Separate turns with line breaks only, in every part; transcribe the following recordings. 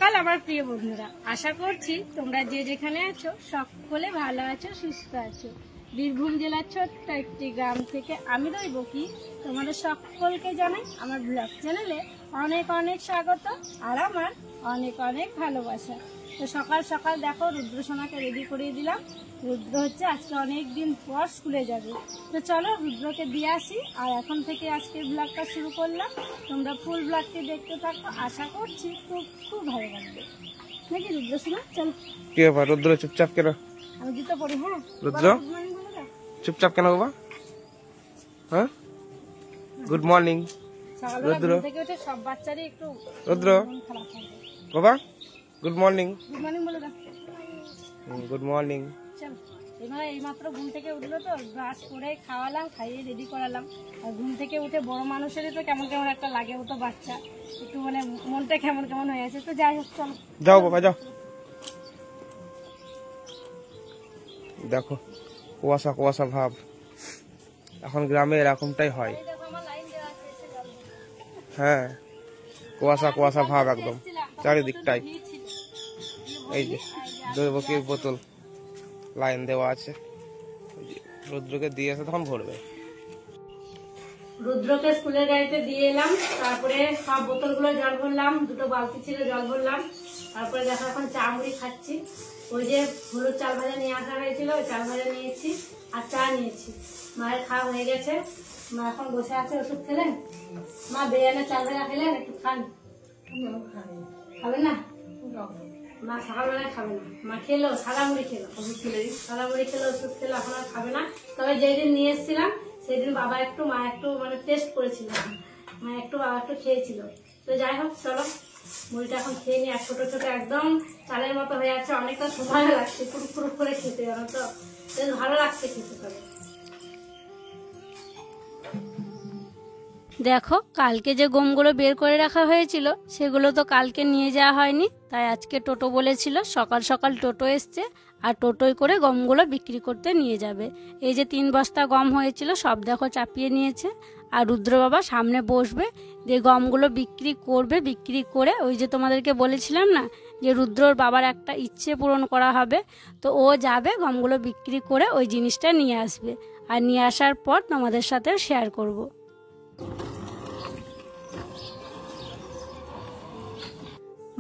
সকাল আমার প্রিয় বন্ধুরা, আশা করছি তোমরা যে যেখানে আছো সকলে ভালো আছো, সুস্থ আছো। বীরভূম জেলার ছোট্ট একটি গ্রাম থেকে আমি দৈবকী তোমাদের সকলকে জানাই আমার ব্লগ চ্যানেলে অনেক অনেক স্বাগত আর আমার অনেক অনেক ভালোবাসা। তো সকাল সকাল দেখো রুদ্রসোনাকে রেডি করিয়ে দিলাম। রুদ্র হচ্ছে আজকে অনেক দিন পর স্কুলে যাবে, তো চলো রুদ্রকে দিয়ে আসি। আর এখন থেকে আজকের ব্লগটা শুরু করলাম, তোমরা ফুল ব্লগটি দেখতে থাকো, আশা করছি খুব খুব ভালো লাগবে নাকি রুদ্রসোনা? চলো।
কি ব্যাপার রুদ্র চুপচাপ কেন?
আমি জুতো পরি। হ্যাঁ
রুদ্র চুপচাপ কেন বাবা? হ্যাঁ গুড মর্নিং
সকালবেলা ঘুম থেকে উঠে সব বাচ্চারই একটু
রুদ্র
মন খারাপ থাকে।
বাবা গুড মর্নিং।
গুড মর্নিং বলে দাও।
Good morning.
চলো, এবারে এইমাত্র ঘুম থেকে উঠলো তো ব্রাশ করে খাওয়ালাম, খাইয়ে রেডি করালাম। আর ঘুম থেকে উঠে বড় মানুষেরই তো কেমন কেমন একটা লাগে, ও তো বাচ্চা, একটু মানে মনটা কেমন কেমন হয়ে আছে। তো যাই হোক চলো
যাও বাবা যাও। দেখো কুয়াশা কুয়াশা ভাব, এখন গ্রামে এরকমটাই হয়। হ্যাঁ কুয়াশা কুয়াশা ভাব একদম চারিদিকটাই। এই যে দৈবকীর বোতল লাইন দেওয়া আছে, রুদ্রকে দিয়েছে তখন ভরবে।
রুদ্রকে স্কুলের গাড়িতে দিয়ে এলাম, তারপরে সব বোতলগুলো জল ভরলাম, দুটো বালতি ছিল জল ভরলাম। তারপরে দেখো এখন চা মুড়ি খাচ্ছি। ওই যে হলুদ চাল ভাজা নিয়ে আসা হয়েছিল, ওই চাল ভাজা নিয়েছি আর চা নিয়েছি। মায়ের খাওয়া হয়ে গেছে, মা এখন বসে আছে ওষুধ খেলেন। মা বেয়ানে চাল ভাজা খেলেন, একটু খান। খাবেন না? মা সকালবেলায় খাবে না, মা খেলো সাদা মুড়ি খেলো, সাদা মুড়ি খেলো, ওষুধ খেলো, এখন আর খাবে না। তবে যেদিন নিয়ে এসেছিলাম সেদিন বাবা একটু মা একটু মানে টেস্ট করেছিল, মা একটু বাবা একটু খেয়েছিল। তো যাই হোক চলো মুড়িটা এখন খেয়ে নিই। আর ছোট ছোট একদম চালের মতো হয়ে আছে, অনেকটা সময় লাগছে কুরুক কুরুক করে খেতে, জানো তো বেশ ভালো লাগছে খেতে। তবে দেখো কালকে যে গমগুলো বের করে রাখা হয়েছিল সেগুলো তো কালকে নিয়ে যাওয়া হয়নি, তাই আজকে টোটো বলেছিল সকাল সকাল টোটো এসছে আর টোটোয় করে গমগুলো বিক্রি করতে নিয়ে যাবে। এই যে 3 বস্তা গম হয়েছিল সব দেখো চাপিয়ে নিয়েছে। আর রুদ্র বাবা সামনে বসবে, দিয়ে গমগুলো বিক্রি করবে। বিক্রি করে ওই যে তোমাদেরকে বলেছিলাম না যে রুদ্রর বাবার একটা ইচ্ছে পূরণ করা হবে, তো ও যাবে গমগুলো বিক্রি করে ওই জিনিসটা নিয়ে আসবে। আর নিয়ে আসার পর তোমাদের সাথেও শেয়ার করব।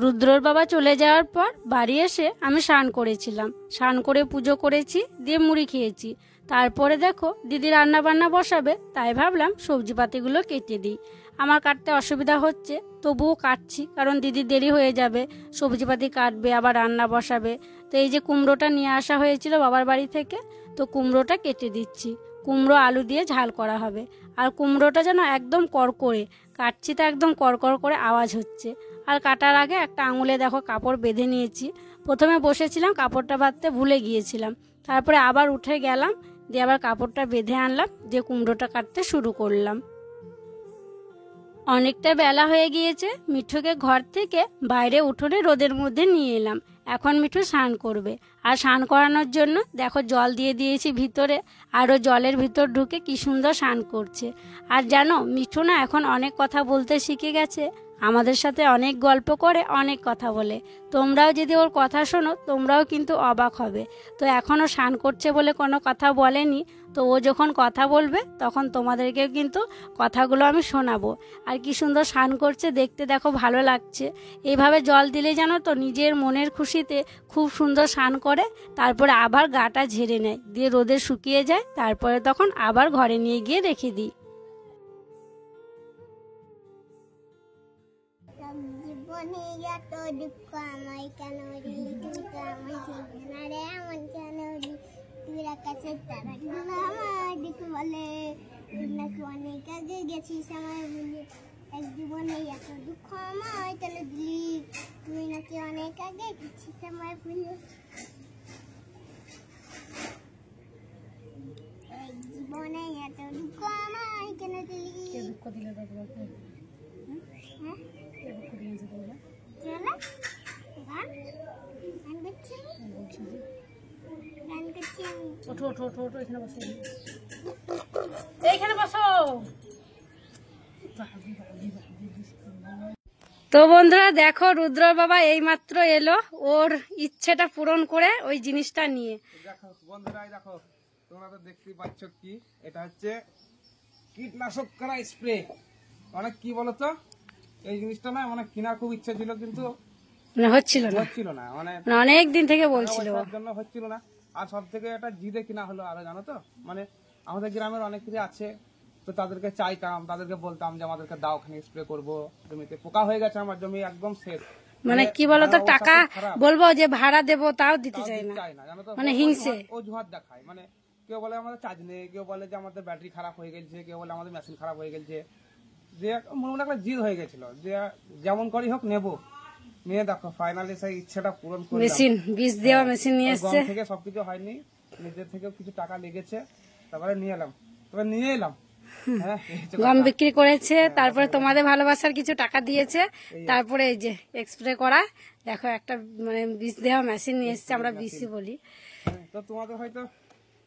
রুদ্রর বাবা চলে যাওয়ার পর বাড়ি এসে আমি স্নান করেছিলাম, স্নান করে পুজো করেছি, দিয়ে মুড়ি খেয়েছি। তারপরে দেখো দিদি রান্না বান্না বসাবে, তাই ভাবলাম সবজিপাতিগুলো কেটে দিই। আমার কাটতে অসুবিধা হচ্ছে তবুও কাটছি, কারণ দিদি দেরি হয়ে যাবে, সবজিপাতি কাটবে আবার রান্না বসাবে। তো এই যে কুমড়োটা নিয়ে আসা হয়েছিল বাবার বাড়ি থেকে, তো কুমড়োটা কেটে দিচ্ছি। কুমড়ো আলু দিয়ে ঝাল করা হবে। আর কুমড়োটা যেন একদম করকরে, কাটছি তো একদম করকর করে আওয়াজ হচ্ছে। আর কাটার আগে একটা আঙুলে দেখো কাপড় বেঁধে নিয়েছি। প্রথমে বসেছিলাম কাপড়টা বাঁধতে ভুলে গিয়েছিলাম, তারপরে আবার উঠে গেলাম, দিয়ে আবার কাপড়টা বেঁধে আনলাম, দিয়ে কুমড়োটা কাটতে শুরু করলাম। অনেকটা বেলা হয়ে গিয়েছে, মিঠুকে ঘর থেকে বাইরে উঠোনে রোদের মধ্যে নিয়ে এলাম। এখন মিঠু স্নান করবে, আর স্নান করানোর জন্য দেখো জল দিয়ে দিয়েছি ভিতরে, আরও জলের ভিতর ঢুকে কি সুন্দর স্নান করছে। আর জানো মিঠু না এখন অনেক কথা বলতে শিখে গেছে, আমাদের সাথে অনেক গল্প করে, অনেক কথা বলে। তোমরাও যদি ওর কথা শোনো তোমরাও কিন্তু অবাক হবে। তো এখনও স্নান করছে বলে কোনো কথা বলেনি, তো ও যখন কথা বলবে তখন তোমাদেরকেও কিন্তু কথাগুলো আমি শোনাবো। আর কি সুন্দর স্নান করছে দেখতে, দেখো ভালো লাগছে। এইভাবে জল দিলে জানো তো নিজের মনের খুশিতে খুব সুন্দর স্নান করে, তারপরে আবার গাটা ঝেড়ে নেয়, দিয়ে রোদে শুকিয়ে যায়, তারপরে তখন আবার ঘরে নিয়ে গিয়ে রেখে দিই। জীবনে এত দুঃখ আমায় কেন দিলি, তুই তো আমায় ঠিক না রে, এমন কেন দিলি, তুই কাছে তারা আমার দুঃখ বলে, তুই নাকি অনেক আগে গেছিস আমায় বলে, এক জীবনে এত দুঃখ আমায় কেন দিলি, তুই নাকি অনেক আগে গেছিস আমায় বলে, এক জীবনে এত দুঃখ আমায় কেন দিলি। দুঃখ দিলে ওঠো ওঠো ওঠো ওঠো, এখানে বসো, এইখানে বসো। তো বন্ধুরা দেখো, রুদ্র বাবা এইমাত্র এলো ওর ইচ্ছেটা পূরণ করে ওই জিনিসটা নিয়ে।
দেখো বন্ধুরা, দেখো তোমরা তো দেখতেই পাচ্ছ কি এটা হচ্ছে কীটনাশক করা স্প্রে। মানে কি বলতো, এই জিনিসটা না মানে কেনার খুব ইচ্ছা ছিল, কিন্তু
হচ্ছিল
না, মানে
অনেক দিন থেকে বলছিল
জন্য হচ্ছিল না। আর সব থেকে একটা জিদে কিনা হলো আরো, জানো তো, মানে আমাদের গ্রামের অনেকেরই আছে, তো তাদেরকে চাইতাম, তাদেরকে বলতাম যে আমাদেরকে দাও, ওখানে স্প্রে করবো, জমিতে পোকা হয়ে গেছে, আমার জমি একদম শেষ।
মানে কি বলতো, টাকা বলবো যে ভাড়া দেবো তাও দিতে চাই না,
জানো তো,
মানে হিংসে
অজুহাত দেখায়। মানে কেউ বলে আমাদের চার্জ নেই, কেউ বলে যে আমাদের ব্যাটারি খারাপ হয়ে গেছে, কেউ বলে আমাদের মেশিন খারাপ হয়ে গেছে। যে মনে একটা জিদ হয়ে গেছিল যে যেমন করি হোক নেবো। নিয়ে দেখো ফাইনালি সেই ইচ্ছাটা পূরণ করে
মেশিন, বীজ দেওয়া মেশিন নিয়ে এসেছে।
গম থেকে সবকিছু হয়নি, নিজের থেকেও কিছু টাকা লেগেছে, তারপরে নিয়ে এলাম। হ্যাঁ,
গম বিক্রি করেছে, তারপরে তোমাদের ভালোবাসার কিছু টাকা দিয়েছে, তারপরে এই যে এক্সপ্রে করা দেখো একটা মানে বীজ দেওয়া মেশিন নিয়ে এসেছে, আমরা বিসি বলি।
তো তোমাদের হয়তো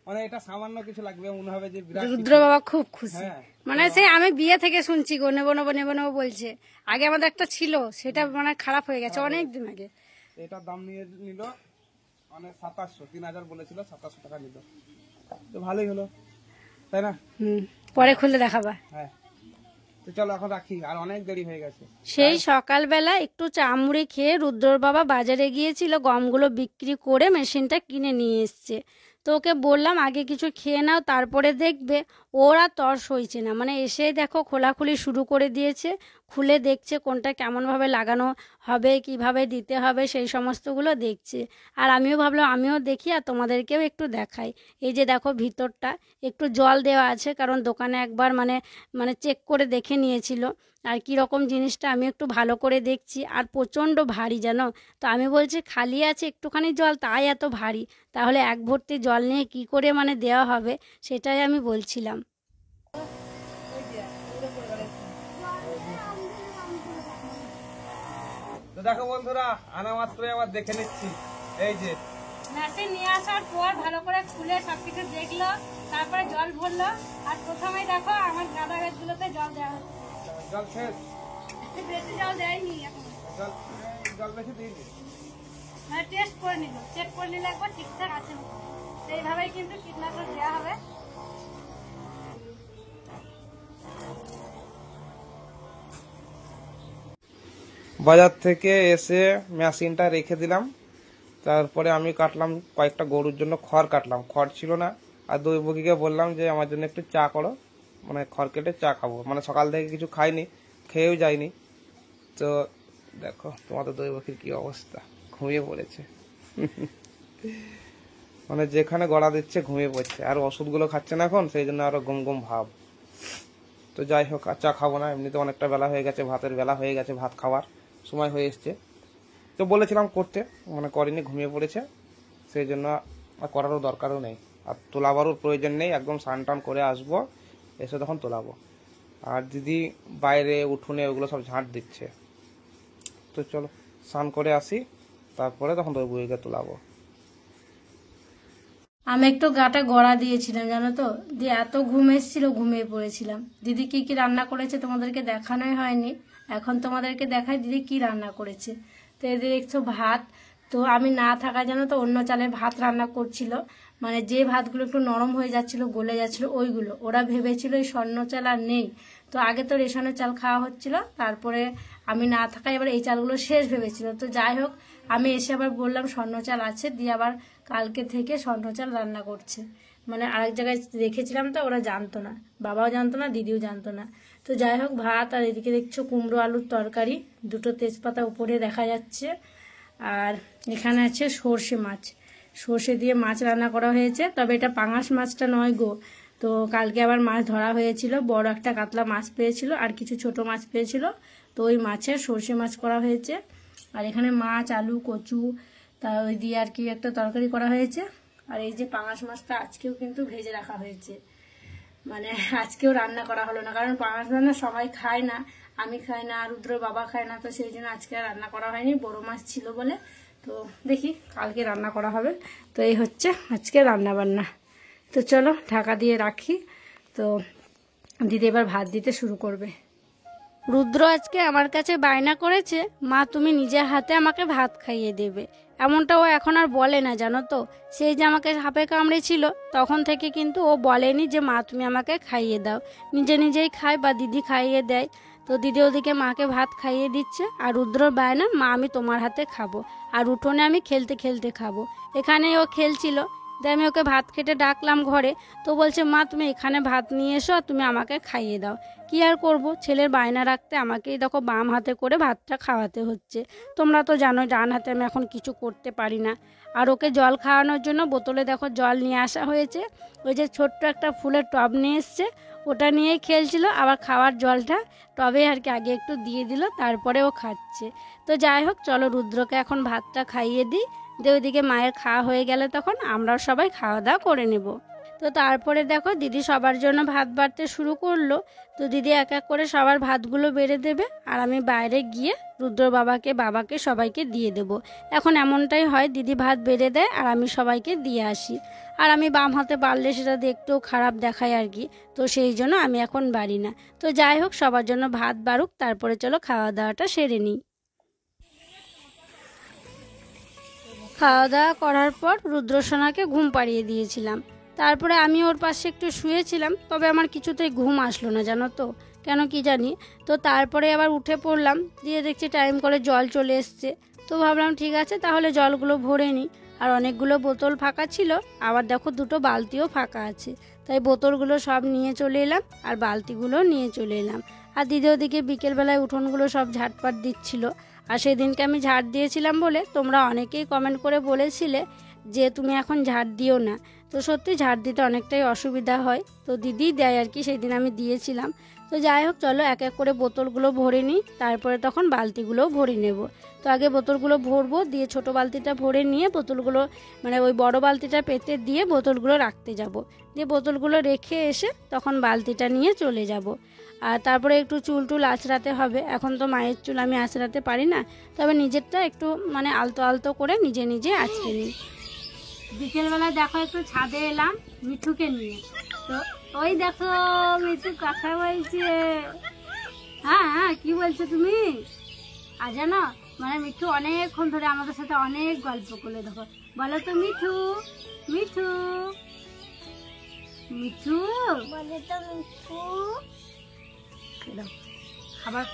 মানে এটা সামান্য কিছু লাগবে মনে হবে যে
রুদ্র বাবা খুব খুশি। মানে সেই আমি বিয়ে থেকে শুনছি গো, নেবো বলছে। আগে আমাদের একটা ছিল, সেটা মানে খারাপ হয়ে গেছে অনেক দিন আগে।
এটার দাম নিয়ে নিল মানে 2700, 3000 বলেছিল, 2700 টাকা নিল। তো ভালোই হলো, তাই না?
পরে খুলে দেখাবা।
হ্যাঁ, তো চলো এখন রাখি, আর অনেক দেরি হয়ে গেছে।
সেই সকালবেলা একটু চা মুড়ি খেয়ে রুদ্রর বাবা বাজারে গিয়েছিল, গমগুলো বিক্রি করে মেশিনটা কিনে নিয়ে এসছে। তো ওকে বললাম আগে কিছু খেয়ে নাও, তারপরে দেখবে। ওরা তর সইছে না, মানে এসেই দেখো খোলাখুলি শুরু করে দিয়েছে, খুলে দেখছে কোনটা কেমনভাবে লাগানো হবে, কিভাবে দিতে হবে, সেই সমস্তগুলো দেখছে। আর আমিও ভাবলাম আমিও দেখি আর তোমাদেরকেও একটু দেখাই। এই যে দেখো ভিতরটা একটু জল দেওয়া আছে, কারণ দোকানে একবার মানে চেক করে দেখে নিয়েছিল। আর কীরকম জিনিসটা আমি একটু ভালো করে দেখছি, আর প্রচণ্ড ভারী জানো। তো আমি বলছি খালি আছে একটুখানি জল, তাই এত ভারী, তাহলে এক ভর্তি জল নিয়ে কি করে মানে দেওয়া হবে, সেটাই আমি বলছিলাম।
তো দেখো বন্ধুরা, আনা মাত্রই আবার দেখে নিচ্ছি। এই যে
মেশিন নিয়ে আসার পর ভালো করে খুলে সবকিছু দেখলো, তারপরে জল ভরলো। আর প্রথমেই দেখো আমার গাঁদা গাছগুলোতে জল দেওয়া হচ্ছে।
জল শেষ,
বেশি জল দেয়নি এখন,
জল বেশি দিইনি,
টেস্ট করে নিল, চেক করে নিলে একবার ঠিকঠাক আছে। সেইভাবেই কিন্তু কীটনাশক দেওয়া হবে।
বাজার থেকে এসে মেশিনটা রেখে দিলাম, তারপরে আমি কাটলাম কয়েকটা গরুর জন্য খড় কাটলাম, খড় ছিল না। আর দুই বকিকে বললাম যে আমার জন্য একটু চা করো, মানে খড় কেটে চা খাবো, মানে সকাল থেকে কিছু খাইনি, খেয়েও যাইনি। তো দেখো তোমাদের দুই বকির কি অবস্থা, ঘুমিয়ে পড়েছে। মানে যেখানে গড়া দিচ্ছে ঘুমিয়ে পড়ছে, আর ওষুধগুলো খাচ্ছে না এখন, সেই জন্য আরো ঘুম ঘুম ভাব। তো যাই হোক, আর চা খাবো না, এমনিতে অনেকটা বেলা হয়ে গেছে, ভাতের বেলা হয়ে গেছে, ভাত খাওয়ার সময় হয়ে এসছে। তো বলেছিলাম করতে, মানে করেনি, ঘুমিয়ে পড়েছে, সেই জন্য আর করারও দরকারও নেই, আর তোলাবারও প্রয়োজন নেই। একদম স্নান টান করে আসবো, এসে তখন তোলাবো। আর দিদি বাইরে উঠোনে ওগুলো সব ঝাঁট দিচ্ছে। তো চলো স্নান করে আসি, তারপরে তখন তোর বইকে তোলাবো।
আমি একটু গাটা গড়া দিয়েছিলাম জানো তো, দিয়ে এত ঘুম এসেছিল, ঘুমিয়ে পড়েছিলাম। দিদি কি কি রান্না করেছে তোমাদেরকে দেখানোই হয়নি, এখন তোমাদেরকে দেখাই দিদি কি রান্না করেছে। তো এদের দেখছো ভাত, তো আমি না থাকা জানো তো অন্য চালের ভাত রান্না করছিল, মানে যে ভাতগুলো একটু নরম হয়ে যাচ্ছিল, গলে যাচ্ছিল ওইগুলো। ওরা ভেবেছিল এই স্বর্ণ চাল আর নেই, তো আগে তো রেশনের চাল খাওয়া হচ্ছিল, তারপরে আমি না থাকায় এবার এই চালগুলো শেষ ভেবেছিল। তো যাই হোক, আমি এসে আবার বললাম স্বর্ণ চাল আছে, দিয়ে আবার কালকে থেকে স্বর্ণ চাল রান্না করছে। মানে আরেক জায়গায় রেখেছিলাম, তো ওরা জানতো না, বাবাও জানতো না, দিদিও জানতো না। তো যাই হোক, ভাত, আর এদিকে দেখছো কুমড়ো আলুর তরকারি, দুটো তেজপাতা উপরে দেখা যাচ্ছে। আর এখানে আছে সর্ষে মাছ, সর্ষে দিয়ে মাছ রান্না করা হয়েছে, তবে এটা পাঙাশ মাছটা নয় গো। তো কালকে আবার মাছ ধরা হয়েছিল, বড় একটা কাতলা মাছ পেয়েছিল, আর কিছু ছোট মাছ পেয়েছিল, তো ওই মাছের সর্ষে মাছ করা হয়েছে। আর এখানে মাছ, আলু, কচু, তা ওই দিয়ে আর কি একটা তরকারি করা হয়েছে। আর এই যে পাঙাশ মাছটা আজকেও কিন্তু ভেজে রাখা হয়েছে, মানে আজকেও রান্না করা হলো না, কারণ পাঙাশ মাছ না সবাই খায় না, আমি খাই না, রুদ্র বাবা খায় না, তো সেই জন্য আজকে রান্না করা হয়নি, বড় মাছ ছিল বলে। তো দেখি কালকে রান্না করা হবে। তো এই হচ্ছে আজকে রান্না বান্না। তো চলো ঢাকা দিয়ে রাখি, তো দিদি এবার ভাত দিতে শুরু করবে। রুদ্র আজকে আমার কাছে বায়না করেছে, মা তুমি নিজের হাতে আমাকে ভাত খাইয়ে দেবে। এমনটা ও এখন আর বলে না, জানো তো। সেই যে আমাকে সাপে কামড়েছিল তখন থেকে কিন্তু ও বলেনি যে মা তুমি আমাকে খাইয়ে দাও, নিজে নিজেই খায় বা দিদি খাইয়ে দেয়। তো দিদি ওদিকে মাকে ভাত খাইয়ে দিচ্ছে, আর রুদ্রর বায়না মা আমি তোমার হাতে খাবো, আর উঠোনে আমি খেলতে খেলতে খাবো। এখানেই ও খেলছিল, তাই আমি ওকে ভাত খেতে ডাকলাম ঘরে। তো বলছে মা তুমি এখানে ভাত নিয়ে এসো, আর তুমি আমাকে খাইয়ে দাও। কি আর করব, ছেলের বায়না রাখতে আমাকেই দেখো বাম হাতে করে ভাতটা খাওয়াতে হচ্ছে। তোমরা তো জানো ডান হাতে আমি এখন কিছু করতে পারি না। আর ওকে জল খাওয়ানোর জন্য বোতলে দেখো জল নিয়ে আসা হয়েছে। ওই যে ছোট্ট একটা ফুলের টব নিয়ে এসছে, ওটা নিয়েই খেলছিল। আবার খাওয়ার জলটা টবে আর কি আগে একটু দিয়ে দিল, তারপরে ও খাচ্ছে। তো যাই হোক, চলো রুদ্রকে এখন ভাতটা খাইয়ে দিই, দিয়ে ওইদিকে মায়ের খাওয়া হয়ে গেলে তখন আমরাও সবাই খাওয়া দাওয়া করে নেব। তো তারপরে দেখো দিদি সবার জন্য ভাত বাড়তে শুরু করলো। তো দিদি এক এক করে সবার ভাতগুলো বেড়ে দেবে, আর আমি বাইরে গিয়ে রুদ্র বাবাকে সবাইকে দিয়ে দেব। এখন এমনটাই হয়, দিদি ভাত বেড়ে দেয় আর আমি সবাইকে দিয়ে আসি। আর আমি বাম হাতে বাড়লে সেটা দেখতেও খারাপ দেখায় আর কি, তো সেই জন্য আমি এখন বাড়ি না। তো যাই হোক, সবার জন্য ভাত বাড়ুক, তারপরে চলো খাওয়া দাওয়াটা সেরে নিই। খাওয়া দাওয়া করার পর রুদ্রসোনাকে ঘুম পাড়িয়ে দিয়েছিলাম। তারপরে আমি ওর পাশে একটু শুয়েছিলাম, তবে আমার কিছুতেই ঘুম আসলো না, জানো তো কেন কি জানি। তো তারপরে আবার উঠে পড়লাম, দিয়ে দেখছি টাইম করে জল চলে এসছে। তো ভাবলাম ঠিক আছে তাহলে জলগুলো ভরে নিই। আর অনেকগুলো বোতল ফাঁকা ছিল, আবার দেখো দুটো বালতিও ফাঁকা আছে। তাই বোতলগুলো সব নিয়ে চলে এলাম, আর বালতিগুলো নিয়ে চলে এলাম। আর দিদি ওদিকে বিকেলবেলায় উঠোনগুলো সব ঝাটপাট দিচ্ছিল। আর সেদিনকে আমি ঝাড় দিয়েছিলাম বলে তোমরা অনেকেই কমেন্ট করে বলেছিলে যে তুমি এখন ঝাড় দিও না। তো সত্যি ঝাড় দিতে অনেকটাই অসুবিধা হয়, তো দিদি দেয় আর কি, সেই দিন আমি দিয়েছিলাম। তো যাই হোক, চলো এক এক করে বোতলগুলো ভরে নিই, তারপরে তখন বালতিগুলোও ভরে নেব। তো আগে বোতলগুলো ভরবো, দিয়ে ছোট বালতিটা ভরে নিয়ে বোতলগুলো মানে ওই বড় বালতিটা পেতে দিয়ে বোতলগুলো রাখতে যাব। দিয়ে বোতলগুলো রেখে এসে তখন বালতিটা নিয়ে চলে যাব। আর তারপরে একটু চুল টুল আঁচড়াতে হবে। এখন তো মায়ের চুল আমি আঁচড়াতে পারি না, তবে নিজেরটা একটু মানে আলতো আলতো করে নিজে নিজে আঁচড়ে নিই। বিকেলবেলায় দেখো একটু ছাদে এলাম মিঠুকে নিয়ে। তো ওই দেখো মিঠু কথা বলছে। হ্যাঁ হ্যাঁ, কি বলছো তুমি? আর জানো মানে মিঠু অনেকক্ষণ ধরে আমাদের সাথে অনেক গল্প করলে। দেখো বলো তো মিঠু, মিঠু, মিঠু বলে তো মিঠু খাবার।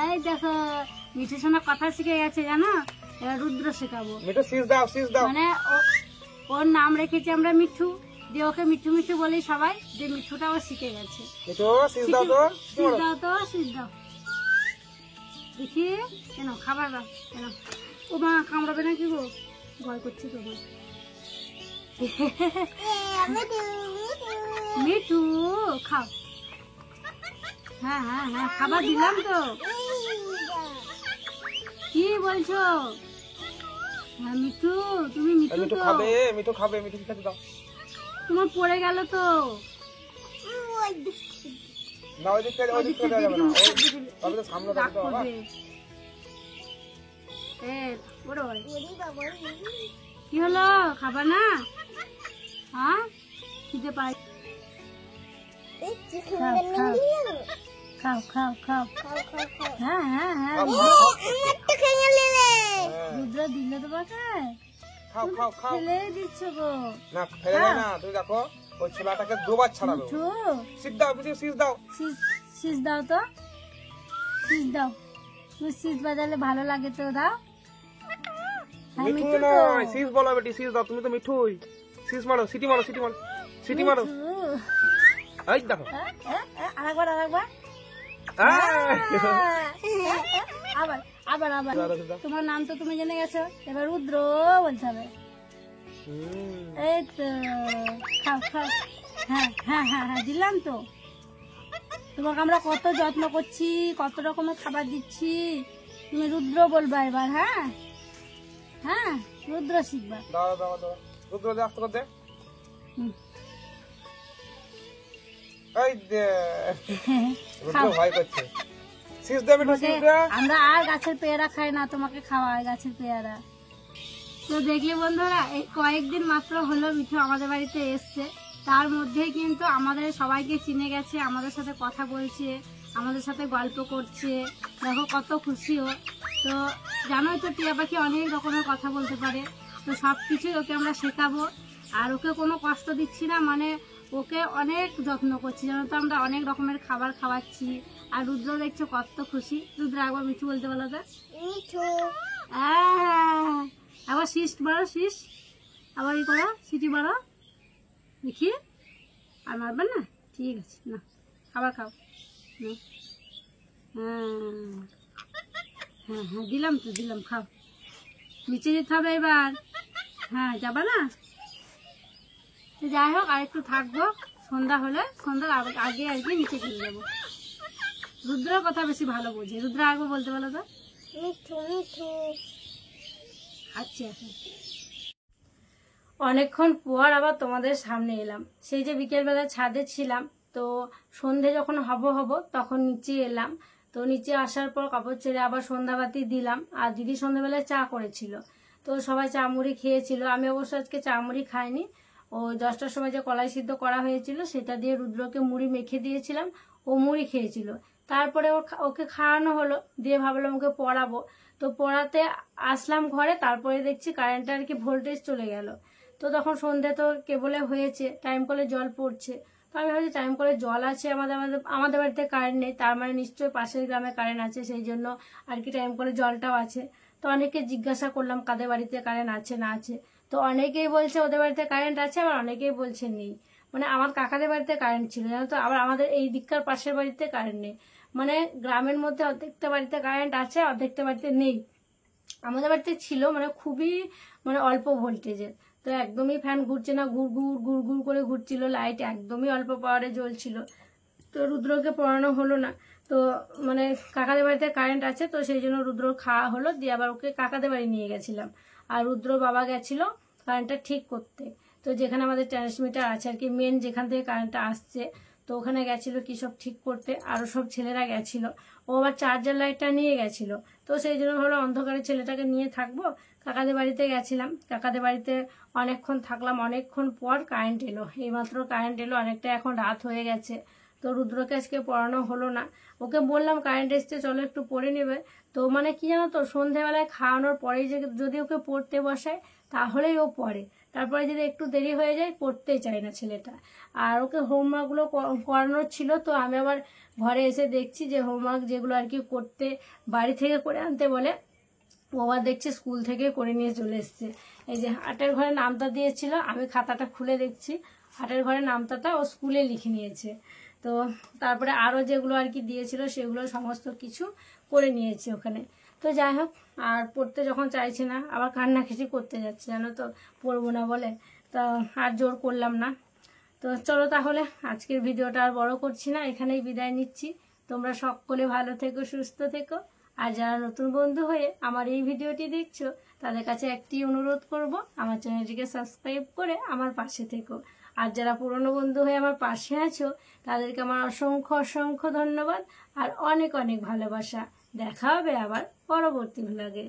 এই দেখো মিঠুর সঙ্গে কথা শিখে গেছে, জানো? এবার রুদ্র শেখাবো।
মিঠু শীষ দাও, শীষ দাও।
মানে ওর নাম রেখেছি আমরা মিঠু, দিয়ে ওকে মিঠু মিঠু বলি সবাই, যে মিঠুটা ও শিখে গেছে।
মিঠু শীষ দাও তো,
শীষ দাও তো, শীষ দাও। দেখি কেন খাবার দাও কেন। ও মা কামড়াবে না কি গো, ভয় করছি তোমার। মিঠু খাও। হ্যাঁ হ্যাঁ হ্যাঁ, খাবার দিলাম তো। কি বলছো? হ্যাঁ মিঠু, তুমি মিঠু
মিঠু
তো
খাবে, মিঠু খাবে, মিঠু খেতে দাও।
তোমার পড়ে গেল তো।
না ওই দিক থেকে, ওই দিক থেকে যাবে না, ওই তো সামনে দাও তো বাবা। কি হলো, খাবা না? হ্যাঁ খিদে পাই। খাও খাও খাও। হ্যাঁ হ্যাঁ হ্যাঁ, রুদ্র দিলে তোমাকে। খাও খাও খাও।
ফেলে দিচ্ছ গো।
না ফেলে না, তুমি দেখো ওই ছোলাটাকে দুবার ছাড়ালো। শীষ দাও, মিঠু শীষ দাও।
শীষ দাও তো, শীষ দাও। তুমি শীষ বাজালে ভালো লাগে তো, দাও।
মিঠু নয়, শীষ বলো বেটি, শীষ দাও। তুমি তো মিঠুই। শীষ মারো, সিটি মারো, সিটি মারো, সিটি মারো। এই দেখো
আরেকবার আরেকবার। আবার আবার আবার। তোমার নাম তো তুমি জেনে গেছো, এবার রুদ্র বলতে হবে। এই তো খাও খাও। হ্যাঁ হ্যাঁ হ্যাঁ হ্যাঁ, দিলাম তো। তোমাকে আমরা কত যত্ন করছি, কত রকমের খাবার দিচ্ছি, তুমি রুদ্র বলবা এবার। হ্যাঁ হ্যাঁ, রুদ্র শিখবা।
দাও দাও দাও, রুদ্র দে, আস্তে করে দে। এই দে, রুদ্র ভয় করছে। শীষ দে মিঠু, শীষ দে।
আমরা আর গাছের পেয়ারা খাই না, তোমাকে খাওয়াই গাছের পেয়ারা। তো দেখলে বন্ধুরা, এই কয়েকদিন মাত্র হলো মিঠু আমাদের বাড়িতে এসছে, তার মধ্যেই কিন্তু আমাদের সবাইকে চিনে গেছে, আমাদের সাথে কথা বলছে, আমাদের সাথে গল্প করছে, দেখো কত খুশি ও। তো জানোই তো টিয়া পাখি অনেক রকমের কথা বলতে পারে, তো সব কিছুই ওকে আমরা শেখাবো। আর ওকে কোনো কষ্ট দিচ্ছি না, মানে ওকে অনেক যত্ন করছি, জানো তো আমরা অনেক রকমের খাবার খাওয়াচ্ছি। আর রুদ্র দেখছো কত খুশি। রুদ্র একবার মিঠু বলতে বলো তো, মিঠু। হ্যাঁ, আবার শীষ বাড়ো, শীষ আবার ই করো, সিটি বাড়ো দেখি। আর মারবেন না? ঠিক আছে, না খাবার খাও। হ্যাঁ হ্যাঁ হ্যাঁ, দিলাম তো, দিলাম, খাও। নিচে যেতে হবে এবার। হ্যাঁ, যাবা না? তো যাই হোক, আর একটু থাকবো, সন্ধ্যা হলে, সন্ধ্যার আগে আর কি নিচে চলে যাবো। রুদ্রের কথা বেশি ভালো বোঝে। রুদ্র আগে বলতে বলো তো, মিঠু মিঠু। আচ্ছা, অনেকক্ষণ পর আবার তোমাদের সামনে এলাম। সেই যে বিকেলবেলা ছাদে ছিলাম, তো সন্ধে যখন হব তখন নিচে এলাম। তো নিচে আসার পর কাপড় ছেড়ে আবার সন্ধ্যাবাতি দিলাম। আর দিদি সন্ধ্যাবেলায় চা করেছিল, তো সবাই চা মুড়ি খেয়েছিল। আমি অবশ্য আজকে চা মুড়ি খাইনি। ও 10টার সময় যে কলাই সিদ্ধ করা হয়েছিল সেটা দিয়ে রুদ্রকে মুড়ি মেখে দিয়েছিলাম, ও মুড়ি খেয়েছিল। তারপরে ওকে খাওয়ানো হলো, দিয়ে ভাবলাম ওকে পড়াবো। তো পড়াতে আসলাম ঘরে, তারপরে দেখছি কারেন্টটা আর কি ভোল্টেজ চলে গেল। তো তখন সন্ধে তো কেবলে হয়েছে, টাইম কলে জল পড়ছে। তো আমি ভাবছি টাইম কলে জল আছে, আমাদের বাড়িতে কারেন্ট নেই, তার মানে নিশ্চয়ই পাশের গ্রামে কারেন্ট আছে, সেই জন্য আর কি টাইম কলে জলটাও আছে। তো অনেকে জিজ্ঞাসা করলাম কাদের বাড়িতে কারেন্ট আছে না আছে। তো অনেকেই বলছে ওদের বাড়িতে কারেন্ট আছে, আবার অনেকেই বলছে নেই। মানে আমার কাকাদের বাড়িতে কারেন্ট ছিল, জানো তো, আবার আমাদের এই দিককার পাশের বাড়িতে কারেন্ট নেই। মানে গ্রামের মধ্যে অর্ধেকটা বাড়িতে কারেন্ট আছে, অর্ধেকটা বাড়িতে নেই। আমাদের বাড়িতে ছিল, মানে খুবই অল্প ভোল্টেজের। তো একদমই ফ্যান ঘুরছে না, ঘুর ঘুর ঘুর ঘুর করে ঘুরছিল, লাইট একদমই অল্প পাওয়ারে জ্বলছিল। তো রুদ্রকে পড়ানো হলো না। তো কাকাদের বাড়িতে কারেন্ট আছে, তো সেই জন্য রুদ্র খাওয়া হলো, দিয়ে আবার ওকে কাকাদের বাড়ি নিয়ে গেছিলাম। আর রুদ্র বাবা গেছিল কারেন্টটা ঠিক করতে। তো যেখানে আমাদের ট্রান্সমিটার আছে আর কি, মেন যেখান থেকে কারেন্টটা আসছে, তো ওখানে গেছিল কি সব ঠিক করতে। আরও সব ছেলেরা গেছিল, ও আবার চার্জার লাইটটা নিয়ে গেছিল। তো সেই জন্য হলো অন্ধকারে ছেলেটাকে নিয়ে থাকবো, কাকাদের বাড়িতে গেছিলাম। কাকাদের বাড়িতে অনেকক্ষণ থাকলাম, অনেকক্ষণ পর কারেন্ট এলো, এইমাত্র কারেন্ট এলো, অনেকটা এখন রাত হয়ে গেছে। তো রুদ্রকে আজকে পড়ানো হলো না। ওকে বললাম কারেন্ট এসছে, চলো একটু পড়ে নেবে। তো কি জানো তো, সন্ধেবেলায় খাওয়ানোর পরেই যদি ওকে পড়তে বসায় তাহলেই ও পড়ে, তারপরে যদি একটু দেরি হয়ে যায় পড়তেই চায় না ছেলেটা। আর ওকে হোমওয়ার্কগুলো করানোর ছিল, তো আমি আবার ঘরে এসে দেখছি যে হোমওয়ার্ক যেগুলো আর কি করতে বাড়ি থেকে করে আনতে বলে, ও আবার দেখছি স্কুল থেকে করে নিয়ে চলে এসছে। এই যে 8-এর ঘরে নামতা দিয়েছিল, আমি খাতাটা খুলে দেখছি 8-এর ঘরে নামতাটা ও স্কুলে লিখে নিয়েছে। তো তারপরে আরও যেগুলো আর কি দিয়েছিল সেগুলো সমস্ত কিছু করে নিয়েছে ওখানে। তো যাই হোক, আর পড়তে যখন চাইছে না আবার কান্নাকাটি করতে যাচ্ছে, জানো তো, পড়বো না বলে। তো আর জোর করলাম না। তো চলো তাহলে আজকের ভিডিওটা আর বড় করছি না, এখানেই বিদায় নিচ্ছি। তোমরা সকলে ভালো থেকো, সুস্থ থেকো। আর যারা নতুন বন্ধু হয়ে আমার এই ভিডিওটি দেখছো, তাদের কাছে একটি অনুরোধ করব, আমার চ্যানেলটিকে সাবস্ক্রাইব করে আমার পাশে থেকো। আর যারা পুরনো বন্ধু হয়ে আমার পাশে আছো, তাদেরকে আমার অসংখ্য অসংখ্য ধন্যবাদ আর অনেক অনেক ভালোবাসা। দেখা হবে আবার পরবর্তী ভ্লগে।